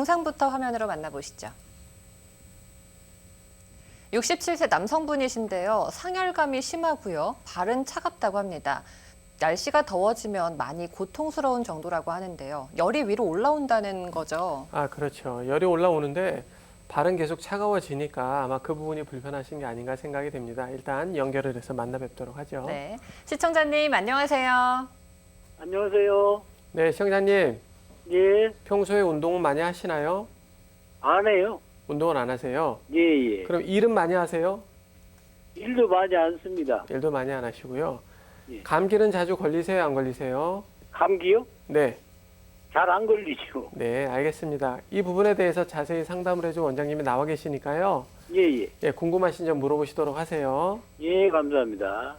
증상부터 화면으로 만나보시죠. 67세 남성분이신데요. 상열감이 심하고요. 발은 차갑다고 합니다. 날씨가 더워지면 많이 고통스러운 정도라고 하는데요. 열이 위로 올라온다는 거죠. 그렇죠. 열이 올라오는데 발은 계속 차가워지니까 아마 그 부분이 불편하신 게 아닌가 생각이 됩니다. 일단 연결을 해서 만나 뵙도록 하죠. 네, 시청자님 안녕하세요. 안녕하세요. 네, 시청자님. 예, 평소에 운동은 많이 하시나요? 안 해요. 운동을 안 하세요? 예, 예. 그럼 일은 많이 하세요? 일도 많이 안 씁니다. 일도 많이 안 하시고요. 예. 감기는 자주 걸리세요? 안 걸리세요? 감기요? 네. 잘 안 걸리죠. 네, 알겠습니다. 이 부분에 대해서 자세히 상담을 해줄 원장님이 나와 계시니까요. 예, 예. 예, 궁금하신 점 물어보시도록 하세요. 예, 감사합니다.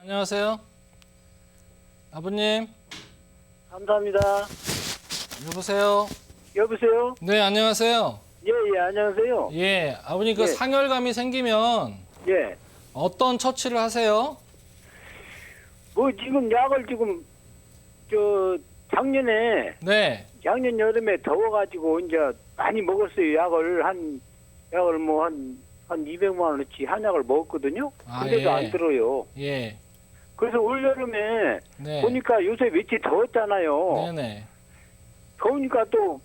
안녕하세요. 아버님, 감사합니다. 여보세요. 여보세요? 네, 안녕하세요. 예, 예, 안녕하세요. 예, 아버님 그 예. 상열감이 생기면 예. 어떤 처치를 하세요? 뭐 지금 약을 지금 작년 여름에 더워가지고 이제 많이 먹었어요. 약을 뭐 한 200만 원어치 한약을 먹었거든요. 근데도 예. 안 들어요. 예, 그래서 올 여름에 네, 보니까 요새 며칠 더웠잖아요. 네네, 더우니까 또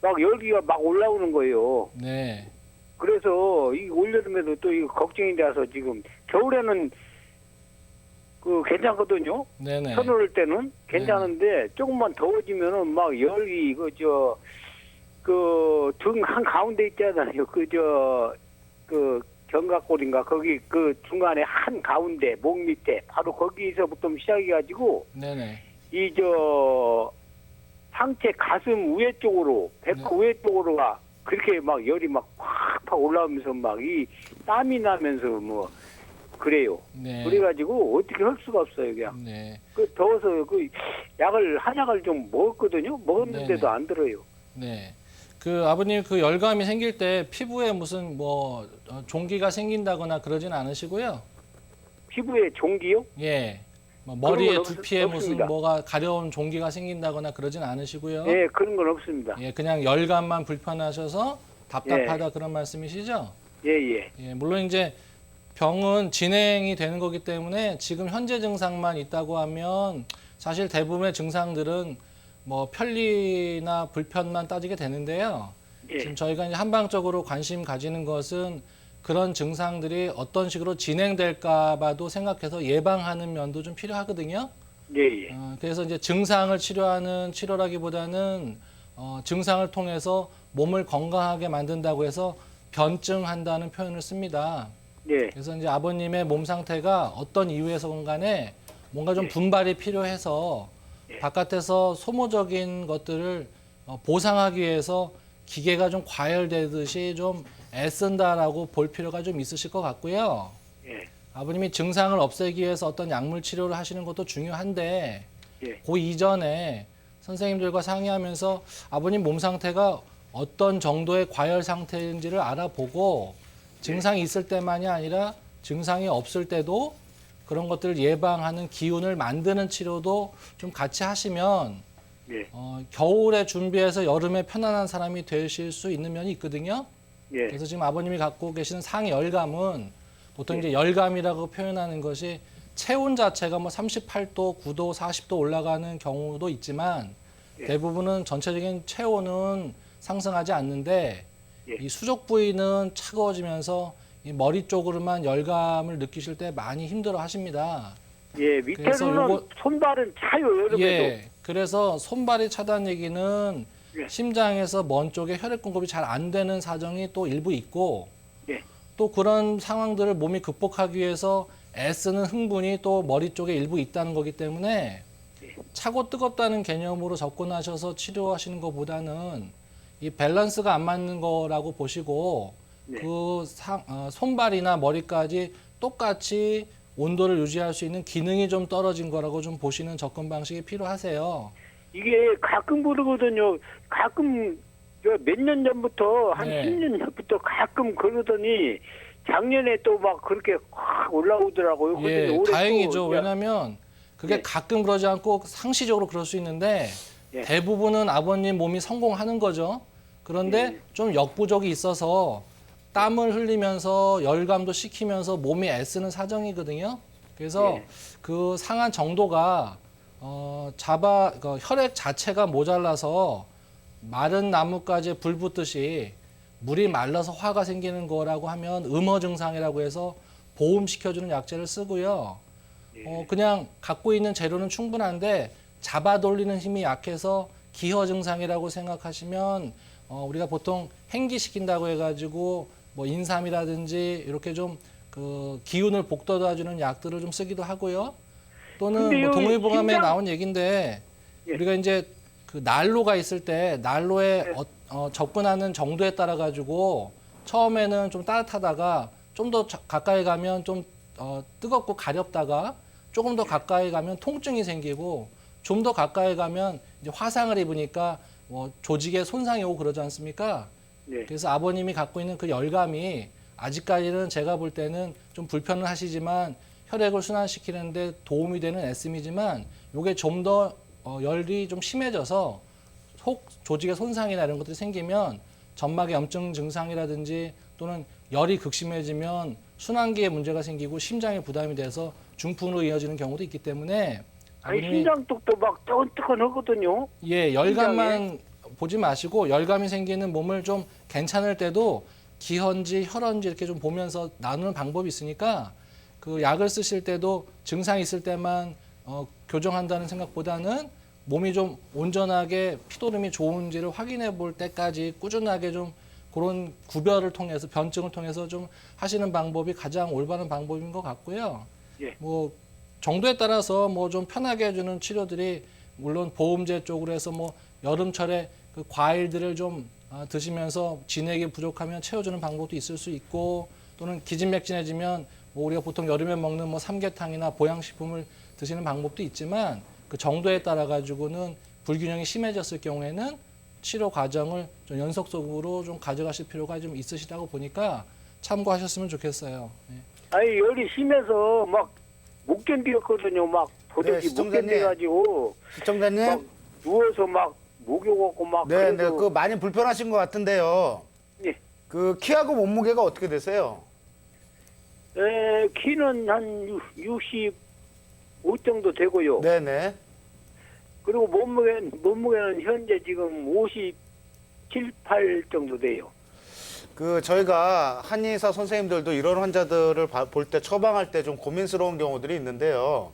막 열기가 막 올라오는 거예요. 네, 그래서 이 올여름에도 또 이거 걱정이 돼서 지금 겨울에는 괜찮거든요. 네네, 서늘할 때는 괜찮은데 조금만 더워지면은 막 열기 등 한 가운데 있잖아요. 견갑골인가 거기 중간에 한 가운데 목 밑에 바로 거기서부터 시작해가지고 네네, 상체 가슴 위에 쪽으로 배꼽 위에 쪽으로가 그렇게 막 열이 막 팍팍 올라오면서 막 이 땀이 나면서 뭐 그래요. 네, 그래가지고 어떻게 할 수가 없어요 그냥. 네, 더워서 한약을 좀 먹었거든요. 먹었는데도 네네. 안 들어요. 네. 그 아버님 그 열감이 생길 때 피부에 무슨 종기가 생긴다거나 그러진 않으시고요? 피부에 종기요? 예. 뭐 머리에 그런 건 두피에 무슨 없습니다. 뭐가 가려운 종기가 생긴다거나 그러진 않으시고요? 네, 그런 건 없습니다. 예, 그냥 열감만 불편하셔서 답답하다 그런 말씀이시죠? 예, 예. 예, 물론 이제 병은 진행이 되는 거기 때문에 지금 현재 증상만 있다고 하면 사실 대부분의 증상들은 뭐 편리나 불편만 따지게 되는데요. 예. 지금 저희가 이제 한방적으로 관심 가지는 것은 그런 증상들이 어떤 식으로 진행될까 봐도 생각해서 예방하는 면도 좀 필요하거든요. 예, 예. 그래서 이제 증상을 치료하는 치료라기보다는 증상을 통해서 몸을 건강하게 만든다고 해서 변증한다는 표현을 씁니다. 예. 그래서 이제 아버님의 몸 상태가 어떤 이유에서건 간에 뭔가 좀 분발이 필요해서 바깥에서 소모적인 것들을 보상하기 위해서 기계가 좀 과열되듯이 좀 애쓴다라고 볼 필요가 좀 있으실 것 같고요. 예. 아버님이 증상을 없애기 위해서 어떤 약물 치료를 하시는 것도 중요한데 예. 그 이전에 선생님들과 상의하면서 아버님 몸 상태가 어떤 정도의 과열 상태인지를 알아보고 증상이 있을 때만이 아니라 증상이 없을 때도 그런 것들을 예방하는 기운을 만드는 치료도 좀 같이 하시면 예. 겨울에 준비해서 여름에 편안한 사람이 되실 수 있는 면이 있거든요. 예. 그래서 지금 아버님이 갖고 계시는 상열감은 보통 이제 열감이라고 표현하는 것이 체온 자체가 뭐 38도, 9도, 40도 올라가는 경우도 있지만 대부분은 전체적인 체온은 상승하지 않는데 이 수족 부위는 차가워지면서 이 머리 쪽으로만 열감을 느끼실 때 많이 힘들어 하십니다. 예, 그래서 밑에는 손발은 차요, 여름에도. 예, 그래서 손발이 차다는 얘기는 예. 심장에서 먼 쪽에 혈액 공급이 잘 안 되는 사정이 또 일부 있고 예. 또 그런 상황들을 몸이 극복하기 위해서 애쓰는 흥분이 또 머리 쪽에 일부 있다는 거기 때문에 차고 뜨겁다는 개념으로 접근하셔서 치료하시는 것보다는 이 밸런스가 안 맞는 거라고 보시고 네. 손발이나 머리까지 똑같이 온도를 유지할 수 있는 기능이 좀 떨어진 거라고 좀 보시는 접근 방식이 필요하세요. 이게 가끔 그러거든요. 가끔 몇 년 전부터 한 네. 10년 전부터 가끔 그러더니 작년에 또 막 그렇게 확 올라오더라고요. 예, 근데 올해 다행이죠. 또 왜냐하면 그게 예. 가끔 그러지 않고 상시적으로 그럴 수 있는데 예. 대부분은 아버님 몸이 성공하는 거죠. 그런데 예. 좀 역부족이 있어서 땀을 흘리면서 열감도 식히면서 몸이 애쓰는 사정이거든요. 그래서 예. 그 상한 정도가 그 혈액 자체가 모자라서 마른 나뭇가지에 불 붙듯이 물이 말라서 화가 생기는 거라고 하면 음어 증상이라고 해서 보음시켜주는 약재를 쓰고요. 그냥 갖고 있는 재료는 충분한데 잡아 돌리는 힘이 약해서 기허 증상이라고 생각하시면 우리가 보통 행기시킨다고 해가지고 뭐 인삼이라든지 이렇게 좀 그 기운을 북돋아주는 약들을 좀 쓰기도 하고요. 또는 근데요, 뭐 동의보감에 심장- 나온 얘기인데 예. 우리가 이제 그 난로가 있을 때 난로에 예. 접근하는 정도에 따라 가지고 처음에는 좀 따뜻하다가 좀 더 가까이 가면 좀 뜨겁고 가렵다가 조금 더 가까이 가면 통증이 생기고 좀 더 가까이 가면 이제 화상을 입으니까 뭐 조직에 손상이 오고 그러지 않습니까? 네. 그래서 아버님이 갖고 있는 그 열감이 아직까지는 제가 볼 때는 좀 불편은 하시지만 혈액을 순환시키는데 도움이 되는 애씀이지만 이게 좀 더 열이 좀 심해져서 속 조직의 손상이나 이런 것들이 생기면 점막의 염증 증상이라든지 또는 열이 극심해지면 순환기에 문제가 생기고 심장에 부담이 돼서 중풍으로 이어지는 경우도 있기 때문에 아니 아버님이- 심장독도 막 뜨끈뜨끈하거든요. 예, 열감만 보지 마시고 열감이 생기는 몸을 좀 괜찮을 때도 기헌지, 혈헌지 이렇게 좀 보면서 나누는 방법이 있으니까 그 약을 쓰실 때도 증상이 있을 때만 교정한다는 생각보다는 몸이 좀 온전하게 피도름이 좋은지를 확인해 볼 때까지 꾸준하게 좀 그런 구별을 통해서 변증을 통해서 좀 하시는 방법이 가장 올바른 방법인 것 같고요. 예. 뭐 정도에 따라서 뭐 좀 편하게 해주는 치료들이 물론 보험제 쪽으로 해서 뭐 여름철에 그 과일들을 좀 드시면서 진액이 부족하면 채워주는 방법도 있을 수 있고 또는 기진맥진해지면 뭐 우리가 보통 여름에 먹는 뭐 삼계탕이나 보양식품을 드시는 방법도 있지만 그 정도에 따라 가지고는 불균형이 심해졌을 경우에는 치료 과정을 좀 연속적으로 좀 가져가실 필요가 좀 있으시다고 보니까 참고하셨으면 좋겠어요. 예. 아니 열이 심해서 막 못 견디었거든요. 막 도저히 못 시청자님. 견뎌가지고 시청자님. 막 누워서 막 목욕하고 막 네, 네, 그래서 그 많이 불편하신 것 같은데요. 예. 그 키하고 몸무게가 어떻게 되세요? 키는 한 65 정도 되고요. 네, 네. 그리고 몸무게는 현재 지금 57, 8 정도 돼요. 그 저희가 한의사 선생님들도 이런 환자들을 볼 때 처방할 때 좀 고민스러운 경우들이 있는데요.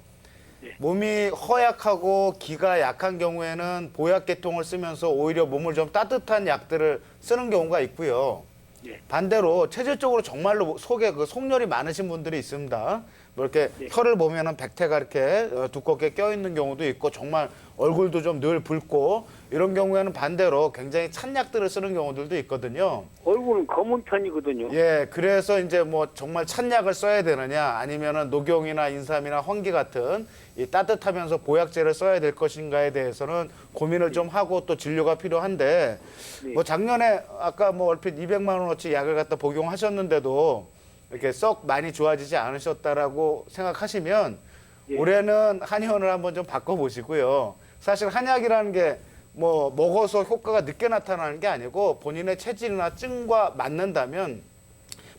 네. 몸이 허약하고 기가 약한 경우에는 보약 계통을 쓰면서 오히려 몸을 좀 따뜻한 약들을 쓰는 경우가 있고요. 네. 반대로 체질적으로 정말로 속에 그 속열이 많으신 분들이 있습니다. 뭐 이렇게 네. 혀를 보면은 백태가 이렇게 두껍게 껴 있는 경우도 있고 정말 얼굴도 좀 늘 붉고 이런 경우에는 반대로 굉장히 찬 약들을 쓰는 경우들도 있거든요. 얼굴은 검은 편이거든요. 예, 그래서 이제 뭐 정말 찬약을 써야 되느냐 아니면은 녹용이나 인삼이나 황기 같은 이 따뜻하면서 보약제를 써야 될 것인가에 대해서는 고민을 좀 하고 또 진료가 필요한데 네. 뭐 작년에 아까 뭐 얼핏 200만 원어치 약을 갖다 복용하셨는데도 이렇게 썩 많이 좋아지지 않으셨다라고 생각하시면 예. 올해는 한의원을 한번 좀 바꿔보시고요. 사실 한약이라는 게 뭐 먹어서 효과가 늦게 나타나는 게 아니고 본인의 체질이나 증과 맞는다면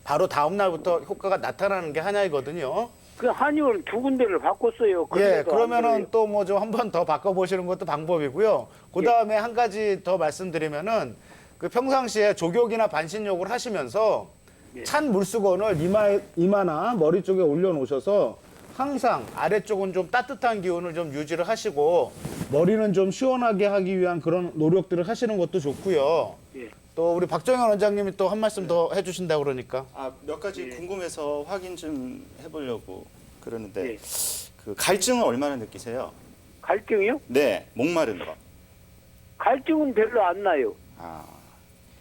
바로 다음 날부터 효과가 나타나는 게 한약이거든요. 그 한의원 2군데를 바꿨어요. 예, 근데도 안 그러면은 돼요. 또 뭐 좀 한 번 더 바꿔보시는 것도 방법이고요. 그 다음에 한 가지 더 말씀드리면은 그 평상시에 족욕이나 반신욕을 하시면서 예. 찬 물수건을 이마나 머리 쪽에 올려놓으셔서 항상 아래쪽은 좀 따뜻한 기운을 좀 유지를 하시고 머리는 좀 시원하게 하기 위한 그런 노력들을 하시는 것도 좋고요. 예. 또 우리 박정현 원장님이 또 한 말씀 더 해주신다고 그러니까. 몇 가지 예. 궁금해서 확인 좀 해보려고 그러는데 예. 그 갈증은 얼마나 느끼세요? 갈증이요? 네, 목마른 거. 갈증은 별로 안 나요. 아,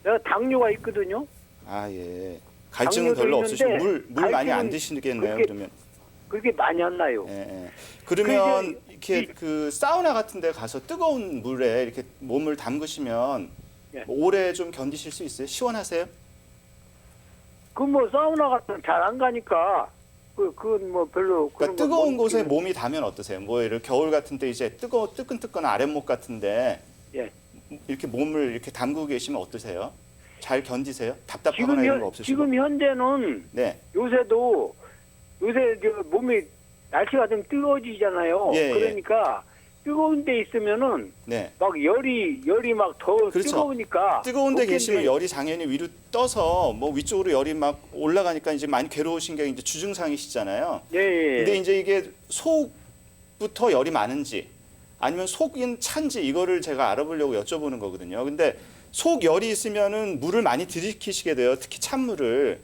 내가 당뇨가 있거든요. 예. 갈증은 당뇨도 별로 있는데 없으시고 물 많이 안 갈증은 드시겠네요. 그렇게- 그러면. 그렇게 많이 안 나요. 예. 그러면 그 이렇게 그 사우나 같은 데 가서 뜨거운 물에 이렇게 몸을 담그시면 예. 뭐 오래 좀 견디실 수 있어요? 시원하세요? 그 뭐 사우나 같은 잘 안 가니까 그건 뭐 별로 그러니까 그런 건 뜨거운 못 곳에 느끼는- 몸이 닿으면 어떠세요? 뭐 예를 겨울 같은 때 이제 뜨끈뜨끈 아랫목 같은데 예. 이렇게 몸을 이렇게 담그고 계시면 어떠세요? 잘 견디세요? 답답하거나 이런 거 없으시고? 지금 현재는 네. 요새 저 몸이 날씨가 좀 뜨거워지잖아요. 예, 예. 그러니까 뜨거운 데 있으면은 네. 막 열이 막 더 그렇죠. 뜨거우니까 뜨거운 데 어깨인데 계시면 열이 당연히 위로 떠서 뭐 위쪽으로 열이 막 올라가니까 이제 많이 괴로우신 게 이제 주증상이시잖아요. 예, 예. 근데 이제 이게 속부터 열이 많은지 아니면 속인 찬지 이거를 제가 알아보려고 여쭤보는 거거든요. 근데 속 열이 있으면은 물을 많이 들이키시게 돼요. 특히 찬물을.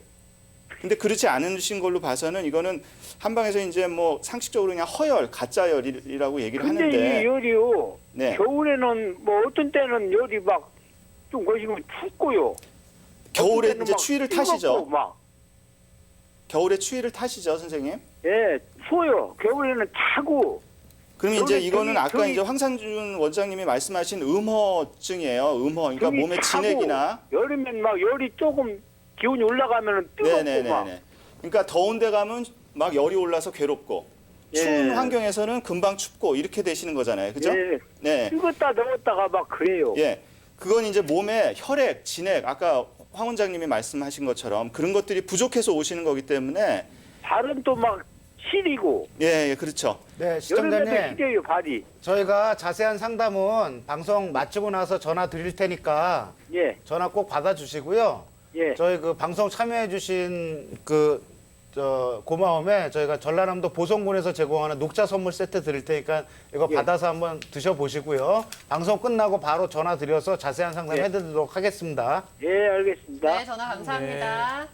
근데 그렇지 않으신 걸로 봐서는 이거는 한방에서 이제 뭐 상식적으로 그냥 허열, 가짜 열이라고 얘기를 근데 하는데 이 열이요. 네. 겨울에는 뭐 어떤 때는 열이 막 좀 거시면 춥고요. 겨울에 어떤 때는 이제 막 추위를 뜨겁고 타시죠. 막. 겨울에 추위를 타시죠, 선생님? 예, 추워요. 겨울에는 차고. 그러면 이제 저기, 이거는 저기, 아까 저기- 이제 황상준 원장님이 말씀하신 음허증이에요. 음허. 그러니까 저기 몸의 차고, 진액이나 여름엔 막 열이 조금 기온이 올라가면은 뜨겁고 막. 네네네네. 그러니까 더운 데 가면 막 열이 올라서 괴롭고 예. 추운 환경에서는 금방 춥고 이렇게 되시는 거잖아요. 그죠? 예, 네. 뜨겁다 넣었다가 막 그래요. 예. 그건 이제 몸에 혈액, 진액 아까 황 원장님이 말씀하신 것처럼 그런 것들이 부족해서 오시는 거기 때문에 발은 또 막 시리고 예, 그렇죠. 네, 여름에도 시청자님. 시려요 발이. 저희가 자세한 상담은 방송 마치고 나서 전화 드릴 테니까 예, 전화 꼭 받아주시고요. 예. 저희 그 방송 참여해주신 고마움에 저희가 전라남도 보성군에서 제공하는 녹차 선물 세트 드릴 테니까 이거 예. 받아서 한번 드셔보시고요. 방송 끝나고 바로 전화 드려서 자세한 상담 예. 해드리도록 하겠습니다. 예, 알겠습니다. 네, 전화 감사합니다.